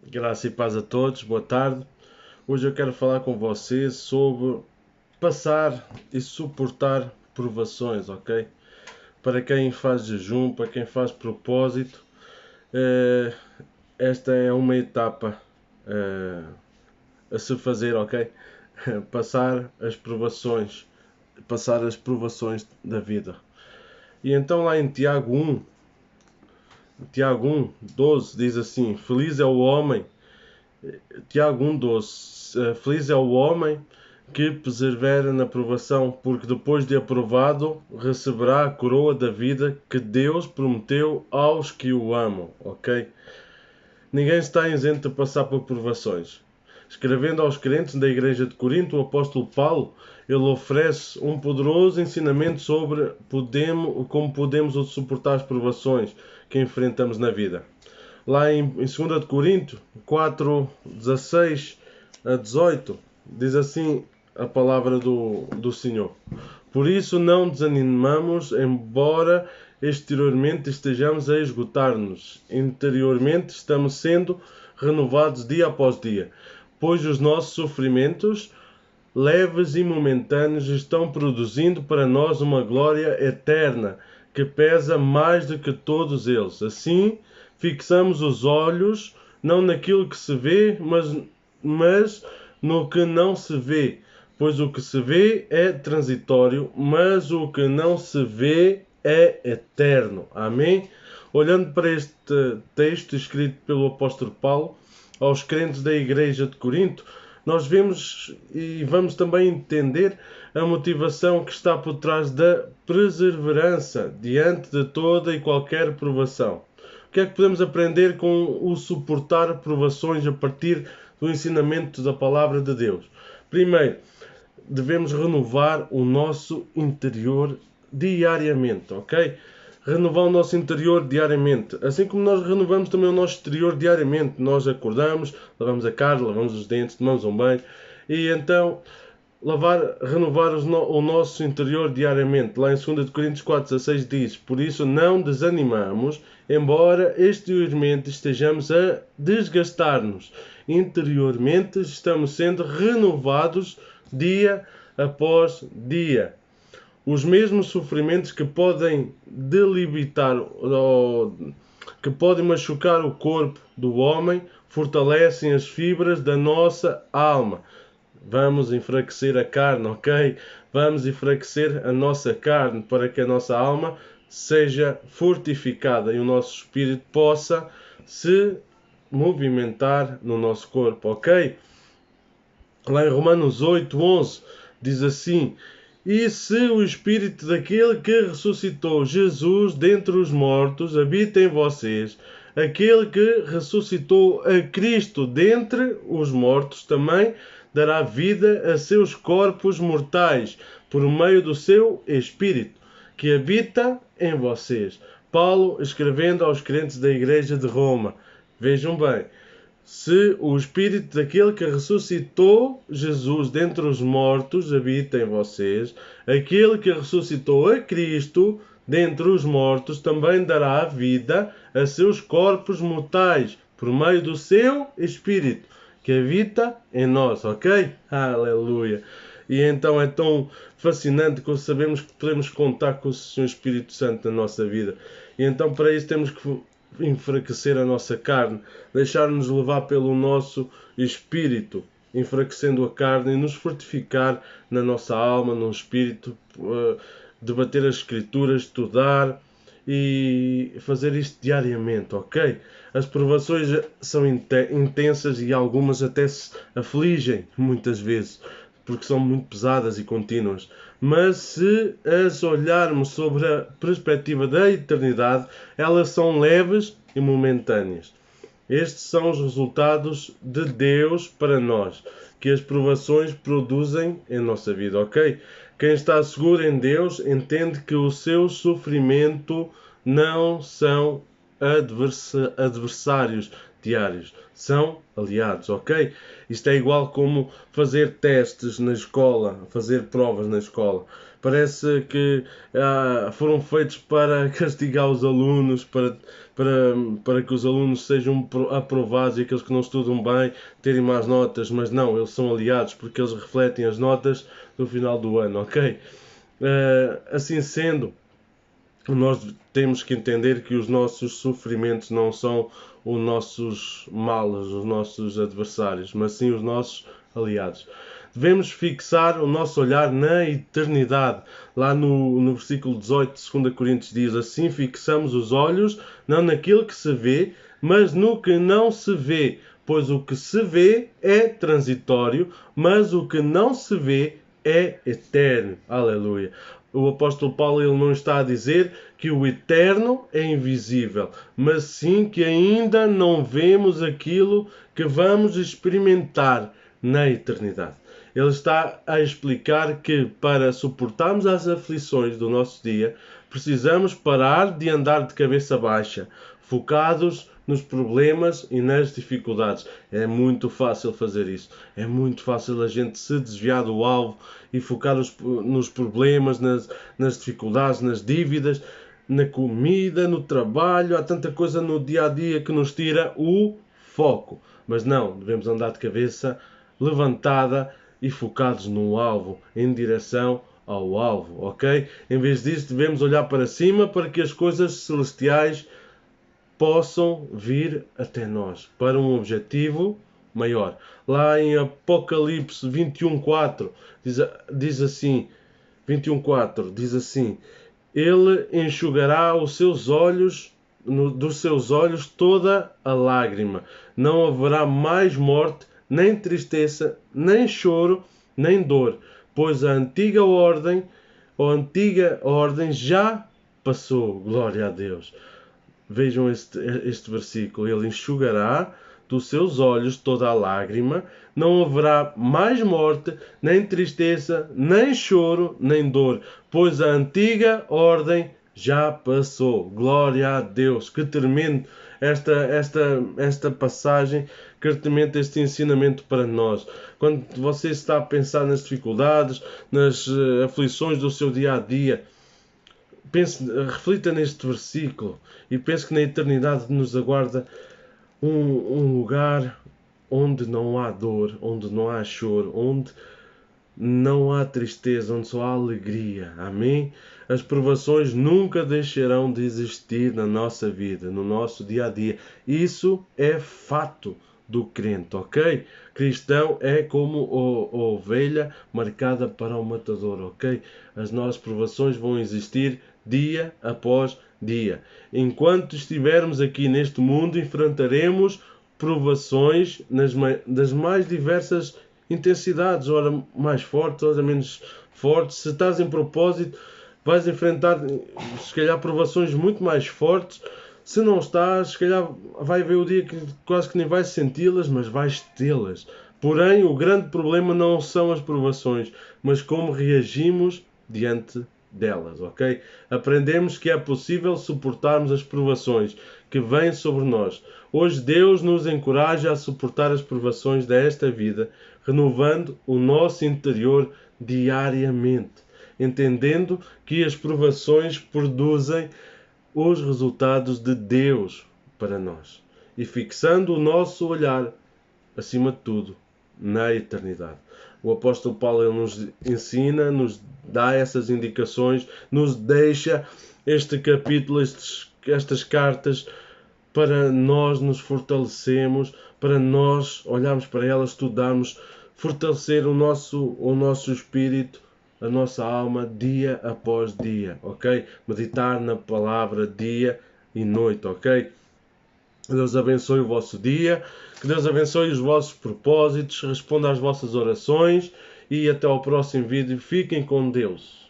Graça e paz a todos, boa tarde. Hoje eu quero falar com vocês sobre passar e suportar provações, ok? Para quem faz jejum, para quem faz propósito, eh, esta é uma etapa eh, a se fazer, ok? Passar as provações da vida. E então lá em Tiago 1, 12 diz assim: Feliz é o homem Tiago 1,12 Feliz é o homem que persevera na provação, porque depois de aprovado receberá a coroa da vida que Deus prometeu aos que o amam. Ok? Ninguém está isento de passar por provações. Escrevendo aos crentes da igreja de Corinto, o apóstolo Paulo, ele oferece um poderoso ensinamento sobre como podemos suportar as provações que enfrentamos na vida. Lá em 2 de Coríntios 4, 16 a 18, diz assim a palavra do Senhor. Por isso não desanimamos, embora exteriormente estejamos a esgotar-nos. Interiormente estamos sendo renovados dia após dia, pois os nossos sofrimentos, leves e momentâneos, estão produzindo para nós uma glória eterna, que pesa mais do que todos eles. Assim, fixamos os olhos não naquilo que se vê, mas no que não se vê. Pois o que se vê é transitório, mas o que não se vê é eterno. Amém? Olhando para este texto escrito pelo apóstolo Paulo aos crentes da igreja de Corinto, nós vemos e vamos também entender a motivação que está por trás da perseverança diante de toda e qualquer provação. O que é que podemos aprender com o suportar provações a partir do ensinamento da palavra de Deus? Primeiro, devemos renovar o nosso interior diariamente, ok? Renovar o nosso interior diariamente. Assim como nós renovamos também o nosso exterior diariamente. Nós acordamos, lavamos a cara, lavamos os dentes, tomamos um banho. E então, renovar o nosso interior diariamente. Lá em 2 Coríntios 4,16 diz: Por isso não desanimamos, embora exteriormente estejamos a desgastar-nos. Interiormente estamos sendo renovados dia após dia. Os mesmos sofrimentos que podem debilitar ou que podem machucar o corpo do homem fortalecem as fibras da nossa alma. Vamos enfraquecer a carne, ok? Vamos enfraquecer a nossa carne para que a nossa alma seja fortificada e o nosso espírito possa se movimentar no nosso corpo, ok? Lá em Romanos 8:11 diz assim: E se o Espírito daquele que ressuscitou Jesus dentre os mortos habita em vocês, aquele que ressuscitou a Cristo dentre os mortos também dará vida a seus corpos mortais por meio do seu Espírito que habita em vocês. Paulo escrevendo aos crentes da igreja de Roma. Vejam bem, se o Espírito daquele que ressuscitou Jesus dentre os mortos habita em vocês, aquele que ressuscitou a Cristo dentre os mortos também dará vida a seus corpos mortais por meio do seu Espírito que habita em nós, ok? Aleluia! E então é tão fascinante que sabemos que podemos contar com o Senhor Espírito Santo na nossa vida. E então para isso temos que enfraquecer a nossa carne, deixar-nos levar pelo nosso espírito, enfraquecendo a carne e nos fortificar na nossa alma, no espírito, debater as escrituras, estudar e fazer isto diariamente, ok? As provações são intensas e algumas até se afligem muitas vezes, porque são muito pesadas e contínuas. Mas se as olharmos sobre a perspectiva da eternidade, elas são leves e momentâneas. Estes são os resultados de Deus para nós, que as provações produzem em nossa vida, ok? Quem está seguro em Deus entende que o seu sofrimento não são adversários diários, são aliados, ok? Isto é igual como fazer testes na escola, fazer provas na escola. Parece que foram feitos para castigar os alunos, para que os alunos sejam aprovados e aqueles que não estudam bem terem más notas, mas não, eles são aliados porque eles refletem as notas do final do ano, ok? Assim sendo, nós temos que entender que os nossos sofrimentos não são os nossos males, os nossos adversários, mas sim os nossos aliados. Devemos fixar o nosso olhar na eternidade. Lá no versículo 18 de 2 Coríntios diz assim: fixamos os olhos não naquilo que se vê, mas no que não se vê. Pois o que se vê é transitório, mas o que não se vê é eterno. Aleluia. O apóstolo Paulo ele não está a dizer que o eterno é invisível, mas sim que ainda não vemos aquilo que vamos experimentar na eternidade. Ele está a explicar que para suportarmos as aflições do nosso dia, precisamos parar de andar de cabeça baixa, focados nos problemas e nas dificuldades. É muito fácil fazer isso. É muito fácil a gente se desviar do alvo e focar nos problemas, nas dificuldades, nas dívidas, na comida, no trabalho. Há tanta coisa no dia a dia que nos tira o foco. Mas não, devemos andar de cabeça levantada e focados no alvo, em direção ao alvo, ok? Em vez disso, devemos olhar para cima para que as coisas celestiais possam vir até nós, para um objetivo maior. Lá em Apocalipse 21:4 diz assim, 21:4 diz assim: Ele enxugará os seus olhos, dos seus olhos toda a lágrima. Não haverá mais morte, nem tristeza, nem choro, nem dor, pois a antiga ordem já passou. Glória a Deus. Vejam este versículo. Ele enxugará dos seus olhos toda a lágrima. Não haverá mais morte, nem tristeza, nem choro, nem dor, pois a antiga ordem já passou. Glória a Deus. Que tremendo esta passagem, que tremendo este ensinamento para nós. Quando você está a pensar nas dificuldades, nas aflições do seu dia a dia, reflita neste versículo e pense que na eternidade nos aguarda um lugar onde não há dor, onde não há choro, onde não há tristeza, onde só há alegria. Amém? As provações nunca deixarão de existir na nossa vida, no nosso dia a dia. Isso é fato do crente, ok? Cristão é como a ovelha marcada para o matador, ok? As nossas provações vão existir dia após dia. Enquanto estivermos aqui neste mundo, enfrentaremos provações das mais diversas intensidades, ora mais fortes, ora menos fortes. Se estás em propósito, vais enfrentar, se calhar, provações muito mais fortes. Se não estás, se calhar vai haver o dia que quase que nem vais senti-las, mas vais tê-las. Porém, o grande problema não são as provações, mas como reagimos diante delas, ok? Aprendemos que é possível suportarmos as provações que vêm sobre nós. Hoje Deus nos encoraja a suportar as provações desta vida, renovando o nosso interior diariamente, entendendo que as provações produzem os resultados de Deus para nós e fixando o nosso olhar, acima de tudo, na eternidade. O apóstolo Paulo ele nos ensina, nos dá essas indicações, nos deixa este capítulo, estas cartas, para nós nos fortalecermos, para nós olharmos para elas, estudarmos, fortalecer o nosso espírito, a nossa alma, dia após dia, ok? Meditar na palavra dia e noite, ok? Que Deus abençoe o vosso dia, que Deus abençoe os vossos propósitos, responda às vossas orações e até ao próximo vídeo. Fiquem com Deus.